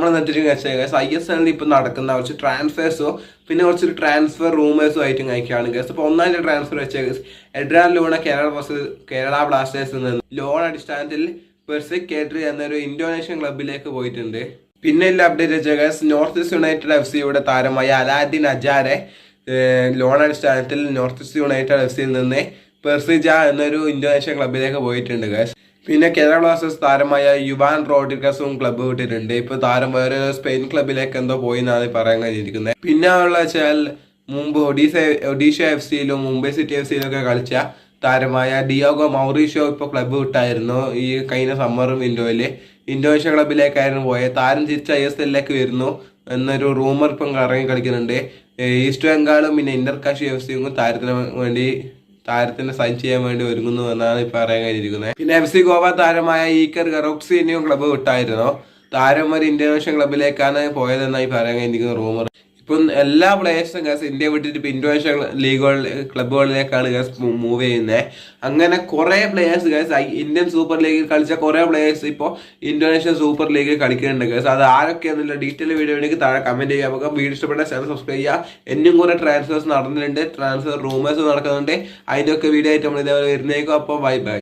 നമ്മൾ എന്നിട്ട് ISL ഇപ്പൊ നടക്കുന്ന കുറച്ച് ട്രാൻസ്ഫേഴ്സോ പിന്നെ കുറച്ചൊരു ട്രാൻസ്ഫർ റൂമേഴ്സും ആയിട്ടും കഴിക്കുകയാണ് ഗസ്. അപ്പോൾ ഒന്നാമത്തെ ട്രാൻസ്ഫർ വെച്ച എഡ്രാൻ ലൂണ കേരള ബ്ലാസ്റ്റേഴ്സിൽ നിന്ന് ലോൺ അടിസ്ഥാനത്തിൽ പെർസിക് കേട്രി എന്നൊരു ഇന്തോനേഷ്യൻ ക്ലബിലേക്ക് പോയിട്ടുണ്ട്. പിന്നെ ഉള്ള അപ്ഡേറ്റ് വെച്ച guess north east United FC താരമായ അലാദ്ദീൻ അജാരെ ലോൺ അടിസ്ഥാനത്തിൽ നോർത്ത് ഈസ്റ്റ് യുണൈറ്റഡ് FC നിന്ന് പെർസിജ എന്നൊരു ഇന്തോനേഷ്യൻ ക്ലബിലേക്ക് പോയിട്ടുണ്ട് ഗസ്. പിന്നെ കേരള ബ്ലാസ്റ്റേഴ്സ് താരമായ യുവാൻ റോഡ്രിഗസും ക്ലബ്ബ് വിട്ടിട്ടുണ്ട്. ഇപ്പൊ താരം വേറെ സ്പെയിൻ ക്ലബിലേക്ക് എന്തോ പോയി എന്നാണ് പറയാൻ കഴിഞ്ഞിരിക്കുന്നത്. പിന്നെ ഉള്ള വെച്ചാൽ മുമ്പ് Odisha FC Mumbai city FC ഒക്കെ കളിച്ച താരമായ ഡിയോഗോ മൗറീഷ്യോ ഇപ്പൊ ക്ലബ്ബ് വിട്ടായിരുന്നു. ഈ കഴിഞ്ഞ സമ്മർ വിൻഡോയില് ഇന്തോനേഷ്യ ക്ലബിലേക്കായിരുന്നു പോയത്. താരം തിരിച്ച് ISLലേക്ക് വരുന്നു എന്നൊരു റൂമർ ഇപ്പം ഇറങ്ങി കളിക്കുന്നുണ്ട്. ഈസ്റ്റ് ബംഗാളും പിന്നെ ഇന്റർകാഷി FC താരത്തിന് സൈൻ ചെയ്യാൻ വേണ്ടി ഒരുങ്ങുന്നു എന്നാണ് ഇപ്പൊ അറിയാൻ കഴിഞ്ഞിരിക്കുന്നത്. പിന്നെ FC ഗോവ താരമായ ഈക്കർ ഗറോക്സിനെയും ക്ലബ്ബ് വിട്ടായിരുന്നു. താരം ഒരു ഇന്തോനേഷ്യൻ ക്ലബിലേക്കാണ് പോയതെന്നായി പറയാൻ കഴിഞ്ഞിരിക്കുന്ന റൂമർ. ഇപ്പം എല്ലാ പ്ലേയേഴ്സും ഇന്ത്യ വിട്ടിട്ട് ഇപ്പൊ ഇന്തോനേഷ്യൻ ക്ലബ്ബുകളിലേക്കാണ് മൂവ് ചെയ്യുന്നത്. അങ്ങനെ കുറെ പ്ലേയേഴ്സ് ഇന്ത്യൻ സൂപ്പർ ലീഗിൽ കളിച്ച കുറെ പ്ലേയേഴ്സ് ഇപ്പോൾ ഇന്തോനേഷ്യൻ സൂപ്പർ ലീഗിൽ കളിക്കുന്നുണ്ട്. അത് ആരൊക്കെയാണെന്നുള്ള ഡീറ്റെയിൽ വീഡിയോ വേണമെങ്കിൽ താഴെ കമന്റ് ചെയ്യാം. നമുക്ക് വീഡിയോ ഇഷ്ടപ്പെട്ട ചാനൽ സബ്സ്ക്രൈബ് ചെയ്യുക. എന്നും കുറെ ട്രാൻസ്ഫേഴ്സ് നടന്നിട്ടുണ്ട്, ട്രാൻസ്ഫർ റൂമേഴ്സ് നടക്കുന്നുണ്ട്. അതിന്റെ ഒക്കെ വീഡിയോ ആയിട്ട് നമ്മൾ ഇതേപോലെ വരുന്നേക്കും. അപ്പോൾ ബൈ ബൈ.